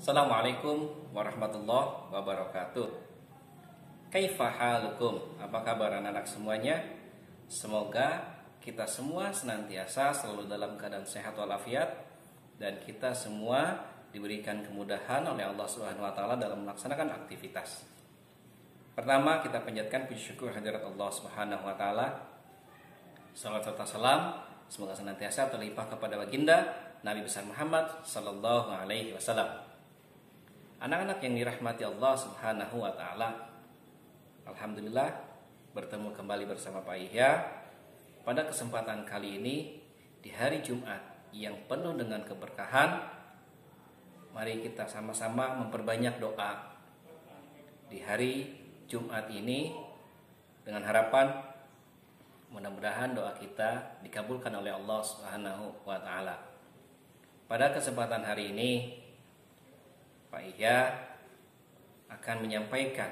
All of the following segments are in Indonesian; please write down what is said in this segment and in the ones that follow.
Assalamualaikum warahmatullahi wabarakatuh. Kaifa halukum? Apa kabar anak-anak semuanya? Semoga kita semua senantiasa selalu dalam keadaan sehat walafiat dan kita semua diberikan kemudahan oleh Allah Subhanahu wa taala dalam melaksanakan aktivitas. Pertama, kita panjatkan puji syukur hadirat Allah Subhanahu wa taala. Salawat serta salam semoga senantiasa terlimpah kepada baginda Nabi besar Muhammad sallallahu alaihi wasallam. Anak-anak yang dirahmati Allah Subhanahu wa taala, alhamdulillah bertemu kembali bersama Pak Ihya pada kesempatan kali ini di hari Jumat yang penuh dengan keberkahan. Mari kita sama-sama memperbanyak doa di hari Jumat ini dengan harapan mudah-mudahan doa kita dikabulkan oleh Allah Subhanahu wa taala. Pada kesempatan hari ini Pak Ihya akan menyampaikan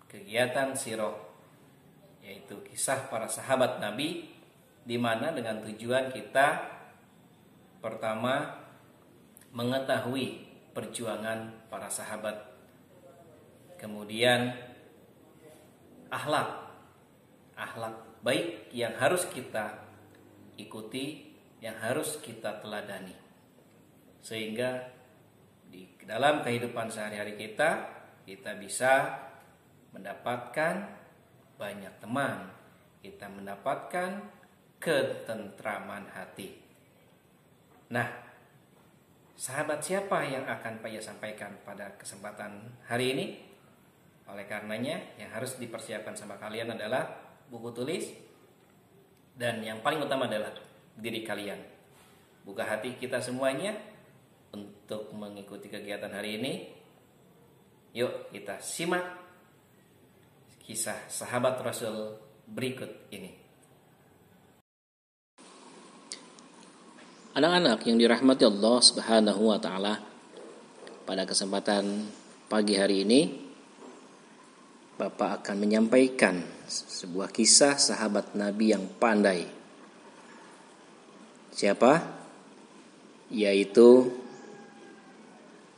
kegiatan sirah, yaitu kisah para sahabat Nabi, di mana dengan tujuan kita pertama mengetahui perjuangan para sahabat, kemudian akhlak baik yang harus kita ikuti, yang harus kita teladani, sehingga di dalam kehidupan sehari-hari kita bisa mendapatkan banyak teman, kita mendapatkan ketentraman hati. Nah, sahabat siapa yang akan Pak Ihya sampaikan pada kesempatan hari ini? Oleh karenanya yang harus dipersiapkan sama kalian adalah buku tulis, dan yang paling utama adalah diri kalian. Buka hati kita semuanya untuk mengikuti kegiatan hari ini. Yuk kita simak kisah sahabat Rasul berikut ini. Anak-anak yang dirahmati Allah Subhanahu wa taala, pada kesempatan pagi hari ini Bapak akan menyampaikan sebuah kisah sahabat Nabi yang pandai. Siapa? Yaitu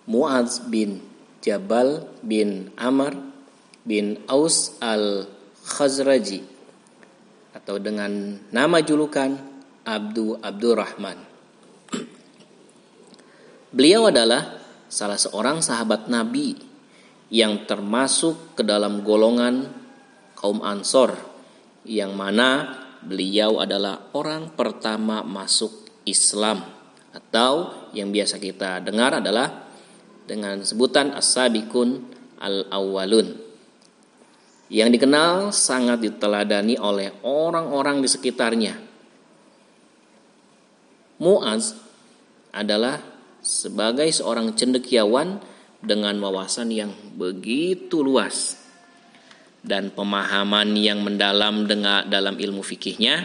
Mu'adz bin Jabal bin Amr bin Aus al-Khazraji, atau dengan nama julukan Abdurrahman. Beliau adalah salah seorang sahabat Nabi yang termasuk ke dalam golongan kaum Ansor, yang mana beliau adalah orang pertama masuk Islam, atau yang biasa kita dengar adalah dengan sebutan as-sabiqun al-awwalun, yang dikenal sangat diteladani oleh orang-orang di sekitarnya. Mu'adz adalah sebagai seorang cendekiawan dengan wawasan yang begitu luas dan pemahaman yang mendalam dalam ilmu fikihnya,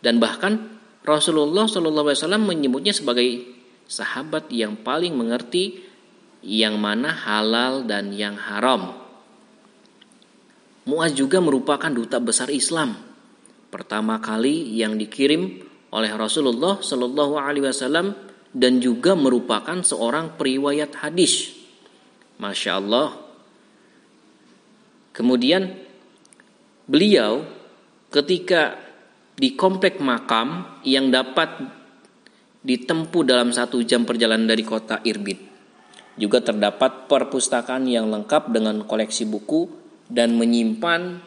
dan bahkan Rasulullah SAW menyebutnya sebagai sahabat yang paling mengerti yang mana halal dan yang haram. Mu'adz juga merupakan duta besar Islam pertama kali yang dikirim oleh Rasulullah SAW, dan juga merupakan seorang periwayat hadis. Masya Allah. Kemudian beliau ketika di komplek makam yang dapat ditempuh dalam 1 jam perjalanan dari kota Irbid, juga terdapat perpustakaan yang lengkap dengan koleksi buku dan menyimpan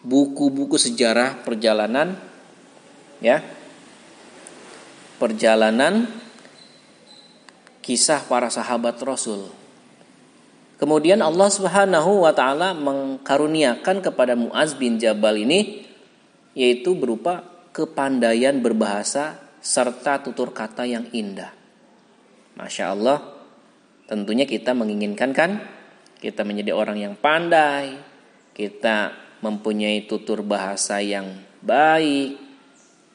buku-buku sejarah perjalanan, perjalanan kisah para sahabat Rasul. Kemudian Allah Subhanahu wa taala mengkaruniakan kepada Mu'adz bin Jabal ini, yaitu berupa kepandaian berbahasa serta tutur kata yang indah. Masya Allah. Tentunya kita menginginkan kan kita menjadi orang yang pandai, kita mempunyai tutur bahasa yang baik,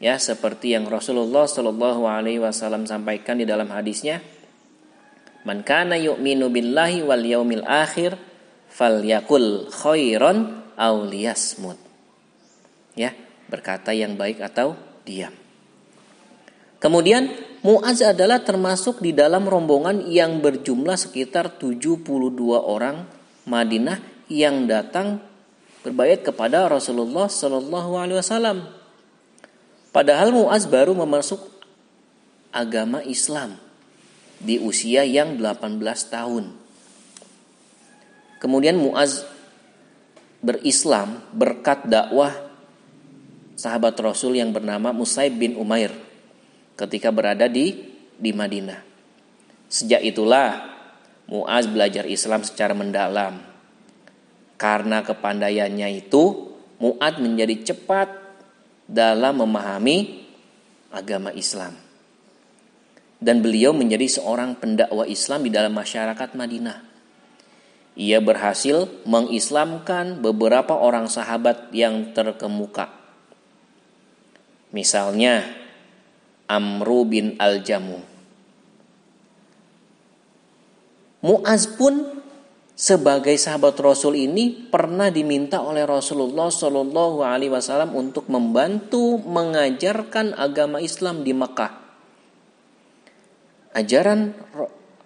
ya, seperti yang Rasulullah Shallallahu alaihi wasallam sampaikan di dalam hadisnya, man kana yu'minu billahi wal yaumil akhir falyakul khairan aw liyasmut. Ya, berkata yang baik atau diam. Kemudian Mu'adz adalah termasuk di dalam rombongan yang berjumlah sekitar 72 orang Madinah yang datang berbaiat kepada Rasulullah Shallallahu Alaihi Wasallam. Padahal Mu'adz baru memasuk agama Islam di usia yang 18 tahun. Kemudian Mu'adz berislam berkat dakwah sahabat Rasul yang bernama Mus'aib bin Umair ketika berada di Madinah. Sejak itulah Mu'adz belajar Islam secara mendalam. Karena kepandaiannya itu, Mu'adz menjadi cepat dalam memahami agama Islam. Dan beliau menjadi seorang pendakwa Islam di dalam masyarakat Madinah. Ia berhasil mengislamkan beberapa orang sahabat yang terkemuka. Misalnya Amru bin Al-Jamuh. Mu'adz pun sebagai sahabat Rasul ini pernah diminta oleh Rasulullah Shallallahu Alaihi Wasallam untuk membantu mengajarkan agama Islam di Mekah. Ajaran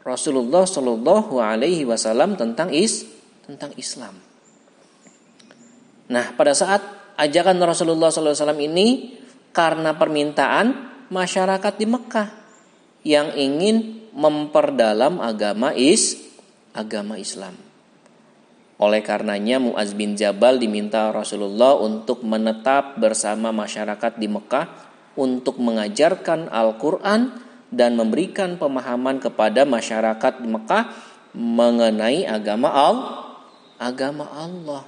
Rasulullah Shallallahu Alaihi Wasallam tentang Islam. Nah, pada saat ajakan Rasulullah Shallallahu Alaihi Wasallam ini karena permintaan masyarakat di Mekah yang ingin memperdalam agama Islam. Oleh karenanya Mu'adz bin Jabal diminta Rasulullah untuk menetap bersama masyarakat di Mekah untuk mengajarkan Al-Quran dan memberikan pemahaman kepada masyarakat di Mekah mengenai agama Allah.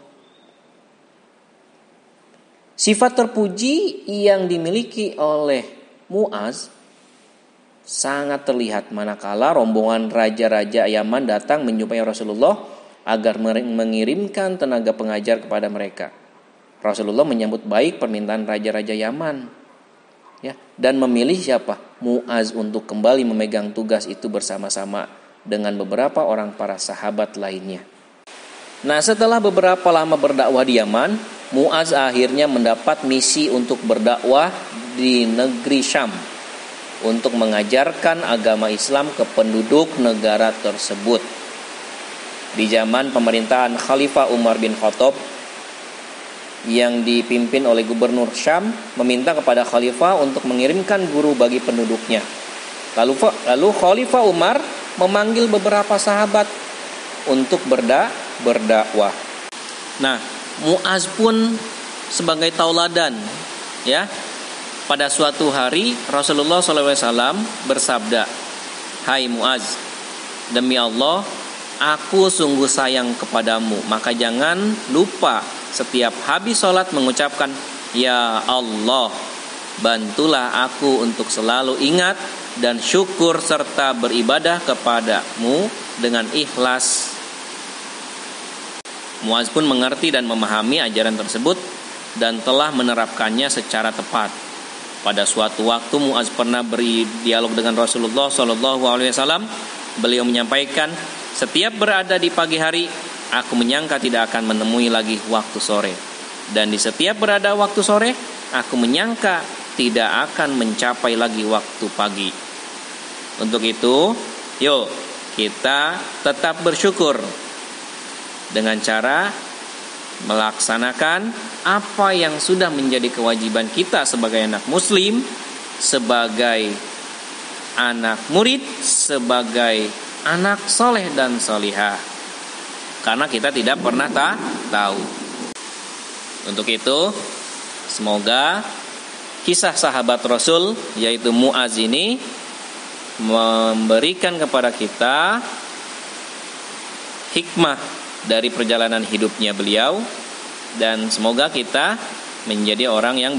Sifat terpuji yang dimiliki oleh Mu'adz sangat terlihat manakala rombongan raja-raja Yaman datang menjumpai Rasulullah agar mengirimkan tenaga pengajar kepada mereka. Rasulullah menyambut baik permintaan raja-raja Yaman. Ya, dan memilih siapa? Mu'adz untuk kembali memegang tugas itu bersama-sama dengan beberapa orang para sahabat lainnya. Nah, setelah beberapa lama berdakwah di Yaman, Mu'adz akhirnya mendapat misi untuk berdakwah di negeri Syam untuk mengajarkan agama Islam ke penduduk negara tersebut. Di zaman pemerintahan Khalifah Umar bin Khattab yang dipimpin oleh gubernur Syam meminta kepada Khalifah untuk mengirimkan guru bagi penduduknya. Lalu Khalifah Umar memanggil beberapa sahabat untuk berdakwah. Nah, Mu'adz pun sebagai tauladan, ya. Pada suatu hari Rasulullah SAW bersabda, "Hai Mu'adz, demi Allah, aku sungguh sayang kepadamu, maka jangan lupa setiap habis sholat mengucapkan, Ya Allah, bantulah aku untuk selalu ingat dan syukur serta beribadah kepadamu dengan ikhlas." Mu'adz pun mengerti dan memahami ajaran tersebut dan telah menerapkannya secara tepat. Pada suatu waktu Mu'adz pernah berdialog dengan Rasulullah SAW. Beliau menyampaikan, "Setiap berada di pagi hari, aku menyangka tidak akan menemui lagi waktu sore. Dan di setiap berada waktu sore, aku menyangka tidak akan mencapai lagi waktu pagi. Untuk itu, yuk kita tetap bersyukur dengan cara melaksanakan apa yang sudah menjadi kewajiban kita sebagai anak muslim, sebagai anak murid, sebagai anak soleh dan solihah. Karena kita tidak pernah tahu. Untuk itu, semoga kisah sahabat Rasul yaitu Mu'adz ini memberikan kepada kita hikmah dari perjalanan hidupnya beliau, dan semoga kita menjadi orang yang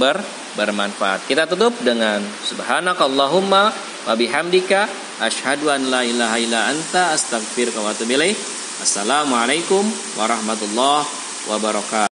bermanfaat. Kita tutup dengan subhanakallahumma wa bihamdika asyhadu an la ilaha illa anta astaghfiruka wa atubu ilaik. Assalamualaikum warahmatullahi wabarakatuh.